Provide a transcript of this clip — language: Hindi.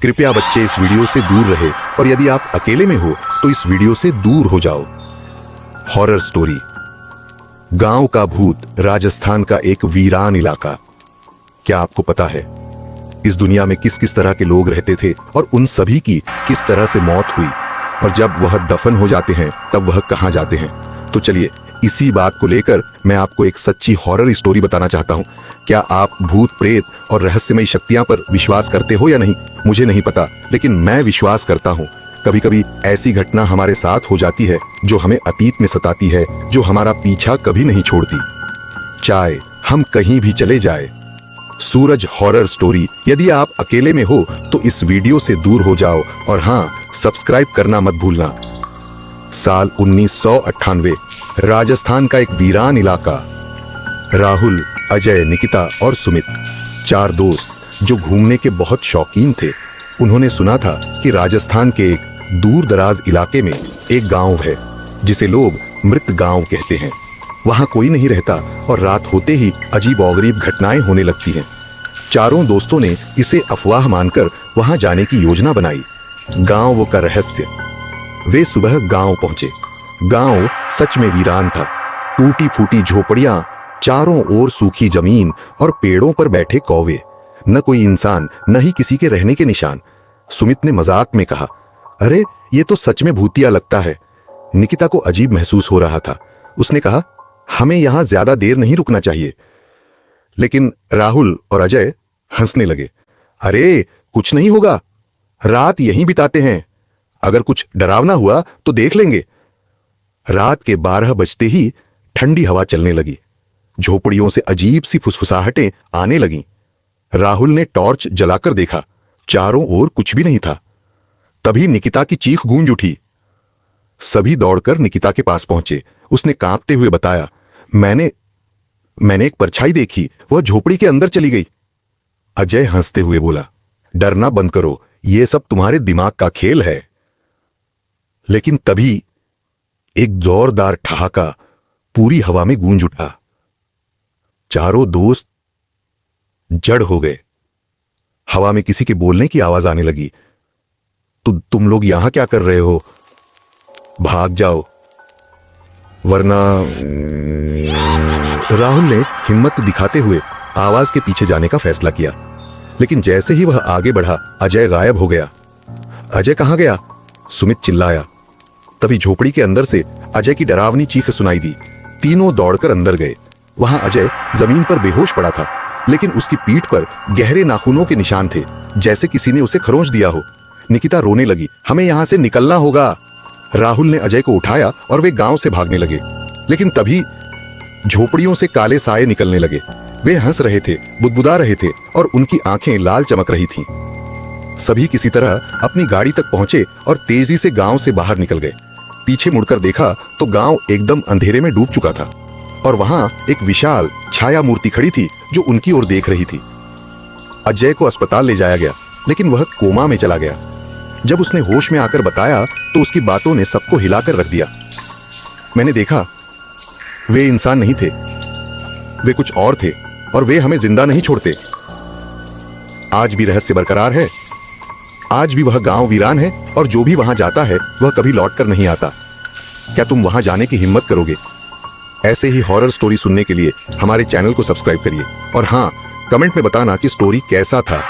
कृपया बच्चे इस वीडियो से दूर रहे और यदि आप अकेले में हो तो इस वीडियो से दूर हो जाओ। Horror story. गांव का भूत, राजस्थान का एक वीरान इलाका। क्या आपको पता है इस दुनिया में किस किस तरह के लोग रहते थे और उन सभी की किस तरह से मौत हुई, और जब वह दफन हो जाते हैं तब वह कहां जाते हैं? तो चलिए इसी बात को लेकर मैं आपको एक सच्ची हॉरर स्टोरी बताना चाहता हूं। क्या आप भूत, प्रेत और रहस्यमयी शक्तियां पर विश्वास करते हो या नहीं, मुझे नहीं पता, लेकिन मैं विश्वास करता हूं। कभी कभी ऐसी घटना हमारे साथ हो जाती है जो हमें अतीत में सताती है, जो हमारा पीछा कभी नहीं छोड़ती। चाहे हम कहीं भी चले जाए। सूरज हॉरर स्टोरी। यदि आप अकेले में हो तो इस वीडियो से दूर हो जाओ और हाँ, सब्सक्राइब करना मत भूलना। साल 1998। राजस्थान का एक वीरान इलाका। राहुल, अजय, निकिता और सुमित, 4 दोस्त जो घूमने के बहुत शौकीन थे। उन्होंने सुना था कि राजस्थान के एक दूर दराज इलाके में एक गांव है जिसे लोग मृत गांव कहते हैं। वहां कोई नहीं रहता और रात होते ही अजीब और गरीब घटनाएं होने लगती हैं। चारों दोस्तों ने इसे अफवाह मानकर वहां जाने की योजना बनाई। गांव का रहस्य। वे सुबह गांव पहुंचे। गांव सच में वीरान था। टूटी फूटी झोपड़ियां, चारों ओर सूखी जमीन और पेड़ों पर बैठे कौवे। न कोई इंसान, न ही किसी के रहने के निशान। सुमित ने मजाक में कहा, अरे ये तो सच में भूतिया लगता है। निकिता को अजीब महसूस हो रहा था। उसने कहा, हमें यहां ज्यादा देर नहीं रुकना चाहिए। लेकिन राहुल और अजय हंसने लगे। अरे कुछ नहीं होगा, रात यहीं बिताते हैं। अगर कुछ डरावना हुआ तो देख लेंगे। रात के 12 बजते ही ठंडी हवा चलने लगी। झोपड़ियों से अजीब सी फुसफुसाहटें आने लगीं। राहुल ने टॉर्च जलाकर देखा, चारों ओर कुछ भी नहीं था। तभी निकिता की चीख गूंज उठी। सभी दौड़कर निकिता के पास पहुंचे। उसने कांपते हुए बताया, मैंने एक परछाई देखी, वह झोपड़ी के अंदर चली गई। अजय हंसते हुए बोला, डरना बंद करो, यह सब तुम्हारे दिमाग का खेल है। लेकिन तभी एक जोरदार ठहाका पूरी हवा में गूंज उठा। चारों दोस्त जड़ हो गए। हवा में किसी के बोलने की आवाज आने लगी। तुम लोग यहां क्या कर रहे हो? भाग जाओ वरना। राहुल ने हिम्मत दिखाते हुए आवाज के पीछे जाने का फैसला किया। लेकिन जैसे ही वह आगे बढ़ा, अजय गायब हो गया। अजय कहां गया? सुमित चिल्लाया। तभी झोपड़ी के अंदर से अजय की डरावनी चीख सुनाई दी। तीनों दौड़कर अंदर गए। वहां अजय जमीन पर बेहोश पड़ा था, लेकिन उसकी पीठ पर गहरे नाखूनों के निशान थे, जैसे किसी ने उसे खरोंच दिया हो। निकिता रोने लगी, हमें यहां से निकलना होगा। राहुल ने अजय को उठाया और वे गांव से भागने लगे। लेकिन तभी झोपड़ियों से काले साए निकलने लगे। वे हंस रहे थे, बुदबुदा रहे थे और उनकी आंखें लाल चमक रही थीं। सभी किसी तरह अपनी गाड़ी तक पहुंचे और तेजी से गांव से बाहर निकल गए। पीछे मुड़कर देखा तो गांव एकदम अंधेरे में डूब चुका था और वहां एक विशाल छाया मूर्ति खड़ी थी जो उनकी ओर देख रही थी। अजय को अस्पताल ले जाया गया, लेकिन वह कोमा में चला गया। जब उसने होश में आकर बताया तो उसकी बातों ने सबको हिलाकर रख दिया। मैंने देखा, वे इंसान नहीं थे, वे कुछ और थे और वे हमें जिंदा नहीं छोड़ते। आज भी रहस्य बरकरार है। आज भी वह गांव वीरान है और जो भी वहां जाता है वह कभी लौटकर नहीं आता। क्या तुम वहां जाने की हिम्मत करोगे? ऐसे ही हॉरर स्टोरी सुनने के लिए हमारे चैनल को सब्सक्राइब करिए और हाँ, कमेंट में बताना कि स्टोरी कैसा था।